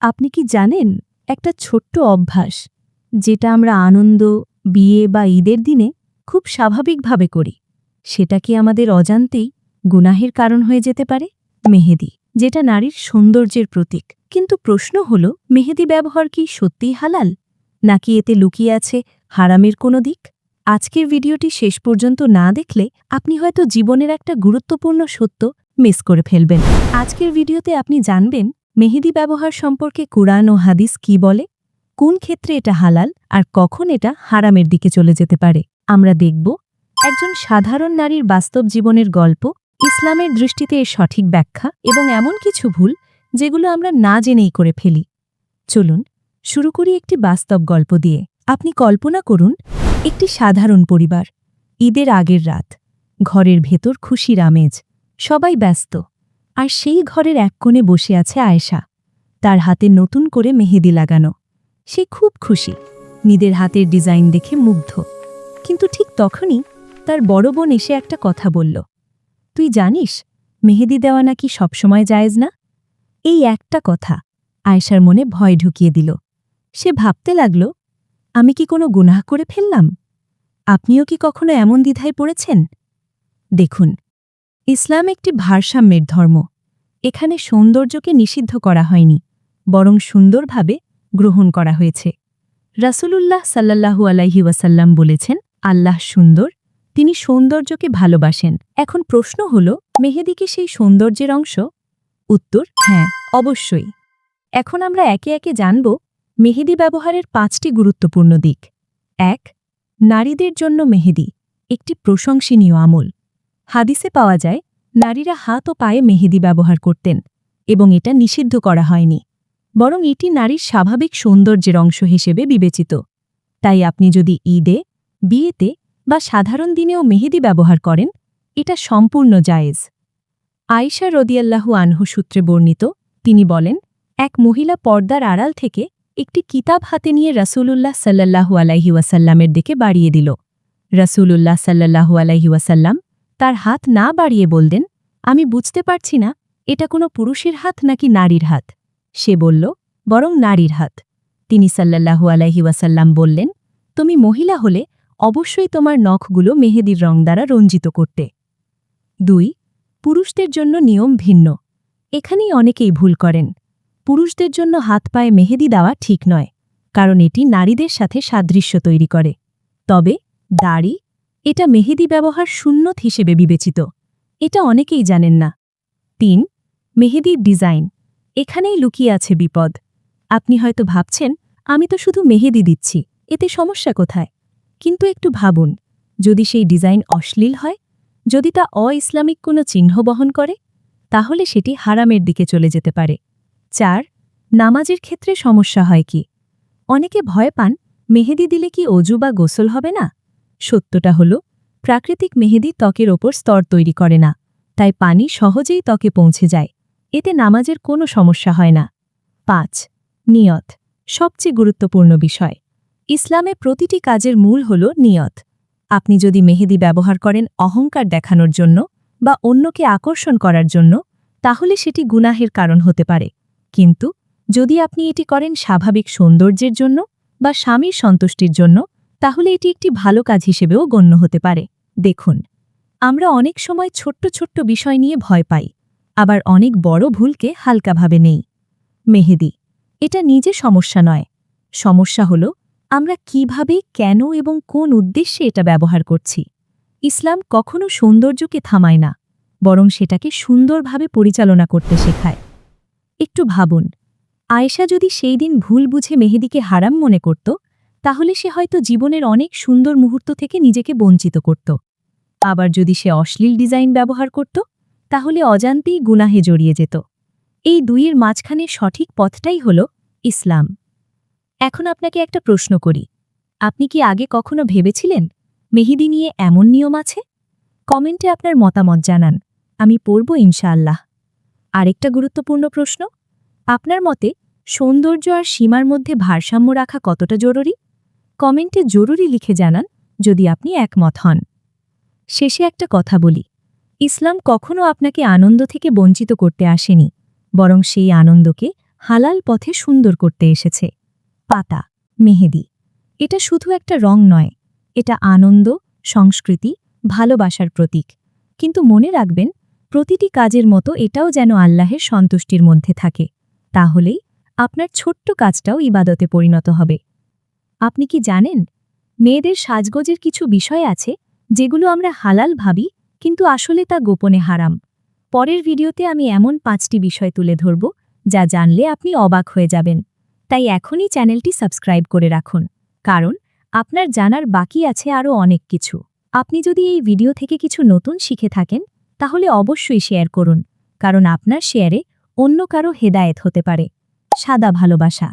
আপনি কি জানেন একটা ছোট্ট অভ্যাস যেটা আমরা আনন্দ, বিয়ে বা ঈদের দিনে খুব স্বাভাবিকভাবে করি, সেটা কি আমাদের অজান্তেই গুনাহের কারণ হয়ে যেতে পারে? মেহেদি, যেটা নারীর সৌন্দর্যের প্রতীক। কিন্তু প্রশ্ন হল, মেহেদি ব্যবহার কি সত্যিই হালাল, নাকি এতে লুকিয়ে আছে হারামের কোনো দিক? আজকের ভিডিওটি শেষ পর্যন্ত না দেখলে আপনি হয়তো জীবনের একটা গুরুত্বপূর্ণ সত্য মিস করে ফেলবেন। আজকের ভিডিওতে আপনি জানবেন মেহেদি ব্যবহার সম্পর্কে কুরআন ও হাদিস কি বলে, কোন ক্ষেত্রে এটা হালাল আর কখন এটা হারামের দিকে চলে যেতে পারে। আমরা দেখব একজন সাধারণ নারীর বাস্তব জীবনের গল্প, ইসলামের দৃষ্টিতে এর সঠিক ব্যাখ্যা এবং এমন কিছু ভুল যেগুলো আমরা না জেনেই করে ফেলি। চলুন শুরু করি একটি বাস্তব গল্প দিয়ে। আপনি কল্পনা করুন, একটি সাধারণ পরিবার, ঈদের আগের রাত, ঘরের ভেতর খুশির আমেজ, সবাই ব্যস্ত, আর সেই ঘরের এক কোণে বসে আছে আয়েশা, তার হাতে নতুন করে মেহেদি লাগানো। সে খুব খুশি, নিজের হাতের ডিজাইন দেখে মুগ্ধ। কিন্তু ঠিক তখনই তার বড় বোন এসে একটা কথা বলল, তুই জানিস মেহেদি দেওয়া নাকি সবসময় জায়েজ না? এই একটা কথা আয়েশার মনে ভয় ঢুকিয়ে দিল। সে ভাবতে লাগল, আমি কি কোনো গুনাহ করে ফেললাম? আপনিও কি কখনো এমন দ্বিধায় পড়েছেন? দেখুন, ইসলাম একটি ভারসাম্যের ধর্ম। এখানে সৌন্দর্যকে নিষিদ্ধ করা হয়নি, বরং সুন্দরভাবে গ্রহণ করা হয়েছে। রাসূলুল্লাহ সাল্লাল্লাহু আলাইহি ওয়াসাল্লাম বলেছেন, আল্লাহ সুন্দর, তিনি সৌন্দর্যকে ভালোবাসেন। এখন প্রশ্ন হল, মেহেদি কি সেই সৌন্দর্যের অংশ? উত্তর হ্যাঁ, অবশ্যই। এখন আমরা একে একে জানব মেহেদি ব্যবহারের 5টি গুরুত্বপূর্ণ দিক। 1. নারীদের জন্য মেহেদি একটি প্রশংসনীয় আমল। হাদিসে পাওয়া যায়, নারীরা হাত ও পায়ে মেহেদি ব্যবহার করতেন এবং এটা নিষিদ্ধ করা হয়নি, বরং এটি নারীর স্বাভাবিক সৌন্দর্যের অংশ হিসেবে বিবেচিত। তাই আপনি যদি ঈদে, বিয়েতে বা সাধারণ দিনেও মেহেদি ব্যবহার করেন, এটা সম্পূর্ণ জায়েজ। আয়েশা রাদিয়াল্লাহু আনহু সূত্রে বর্ণিত, তিনি বলেন, এক মহিলা পর্দার আড়াল থেকে একটি কিতাব হাতে নিয়ে রাসূলুল্লাহ সাল্লাল্লাহু আলাইহি ওয়াসাল্লামের দিকে বাড়িয়ে দিল। রাসূলুল্লাহ সাল্লাল্লাহু আলাইহি ওয়াসাল্লাম তার হাত না বাড়িয়ে বললেন, আমি বুঝতে পারছি না এটা কোনো পুরুষের হাত নাকি নারীর হাত। সে বলল, বরং নারীর হাত। তিনি সাল্লাল্লাহু আলাইহি ওয়াসাল্লাম বললেন, তুমি মহিলা হলে অবশ্যই তোমার নখগুলো মেহেদির রং দ্বারা রঞ্জিত করতে। 2. পুরুষদের জন্য নিয়ম ভিন্ন। এখানেই অনেকেই ভুল করেন। পুরুষদের জন্য হাত পায়ে মেহেদি দেওয়া ঠিক নয়, কারণ এটি নারীদের সাথে সাদৃশ্য তৈরি করে। তবে দাড়ি, এটা মেহেদি ব্যবহার সুন্নত হিসেবে বিবেচিত। এটা অনেকেই জানেন না। 3. মেহেদির ডিজাইন, এখানেই লুকিয়ে আছে বিপদ। আপনি হয়তো ভাবছেন, আমি তো শুধু মেহেদি দিচ্ছি, এতে সমস্যা কোথায়? কিন্তু একটু ভাবুন, যদি সেই ডিজাইন অশ্লীল হয়, যদি তা অ-ইসলামিক কোনো চিহ্ন বহন করে, তাহলে সেটি হারামের দিকে চলে যেতে পারে। 4. নামাজের ক্ষেত্রে সমস্যা হয় কি? অনেকে ভয় পান, মেহেদি দিলে কি অজু বা গোসল হবে না? সত্যটা হল, প্রাকৃতিক মেহেদি ত্বকের ওপর স্তর তৈরি করে না, তাই পানি সহজেই ত্বকে পৌঁছে যায়। এতে নামাজের কোনো সমস্যা হয় না। 5. নিয়ত, সবচেয়ে গুরুত্বপূর্ণ বিষয়। ইসলামে প্রতিটি কাজের মূল হল নিয়ত। আপনি যদি মেহেদি ব্যবহার করেন অহংকার দেখানোর জন্য বা অন্যকে আকর্ষণ করার জন্য, তাহলে সেটি গুনাহের কারণ হতে পারে। কিন্তু যদি আপনি এটি করেন স্বাভাবিক সৌন্দর্যের জন্য বা স্বামীর সন্তুষ্টির জন্য, তাহলে এটি একটি ভালো কাজ হিসেবেও গণ্য হতে পারে। দেখুন, আমরা অনেক সময় ছোট্ট ছোট্ট বিষয় নিয়ে ভয় পাই, আবার অনেক বড় ভুলকে হালকাভাবে নেই। মেহেদি, এটা নিজে সমস্যা নয়। সমস্যা হল আমরা কিভাবে, কেন এবং কোন উদ্দেশ্যে এটা ব্যবহার করছি। ইসলাম কখনো সৌন্দর্যকে থামায় না, বরং সেটাকে সুন্দরভাবে পরিচালনা করতে শেখায়। একটু ভাবুন, আয়েশা যদি সেই দিন ভুল বুঝে মেহেদিকে হারাম মনে করত, তাহলে সে হয়তো জীবনের অনেক সুন্দর মুহূর্ত থেকে নিজেকে বঞ্চিত করত। আবার যদি সে অশ্লীল ডিজাইন ব্যবহার করত, তাহলে অজান্তেই গুনাহে জড়িয়ে যেত। এই দুইয়ের মাঝখানে সঠিক পথটাই হল ইসলাম। এখন আপনাকে একটা প্রশ্ন করি, আপনি কি আগে কখনো ভেবেছিলেন মেহেদি নিয়ে এমন নিয়ম আছে? কমেন্টে আপনার মতামত জানান, আমি পড়ব ইনশাআল্লাহ। আরেকটা গুরুত্বপূর্ণ প্রশ্ন, আপনার মতে সৌন্দর্য আর সীমার মধ্যে ভারসাম্য রাখা কতটা জরুরি? কমেন্টে জরুরি লিখে জানান যদি আপনি একমত হন। শেষে একটা কথা বলি, ইসলাম কখনো আপনাকে আনন্দ থেকে বঞ্চিত করতে আসেনি, বরং সেই আনন্দকে হালাল পথে সুন্দর করতে এসেছে। পাতা, মেহেদি, এটা শুধু একটা রং নয়, এটা আনন্দ, সংস্কৃতি, ভালোবাসার প্রতীক। কিন্তু মনে রাখবেন, প্রতিটি কাজের মতো এটাও যেন আল্লাহের সন্তুষ্টির মধ্যে থাকে। তাহলেই আপনার ছোট্ট কাজটাও ইবাদতে পরিণত হবে। আপনি কি জানেন, মেয়েদের সাজগোজের কিছু বিষয় আছে যেগুলো আমরা হালাল ভাবি, কিন্তু আসলে তা গোপনে হারাম। পরের ভিডিওতে আমি এমন 5টি বিষয় তুলে ধরব যা জানলে আপনি অবাক হয়ে যাবেন। তাই এখনই চ্যানেলটি সাবস্ক্রাইব করে রাখুন, কারণ আপনার জানার বাকি আছে আরও অনেক কিছু। আপনি যদি এই ভিডিও থেকে কিছু নতুন শিখে থাকেন, তাহলে অবশ্যই শেয়ার করুন, কারণ আপনার শেয়ারে অন্য কারো হেদায়েত হতে পারে। সাদা ভালোবাসা।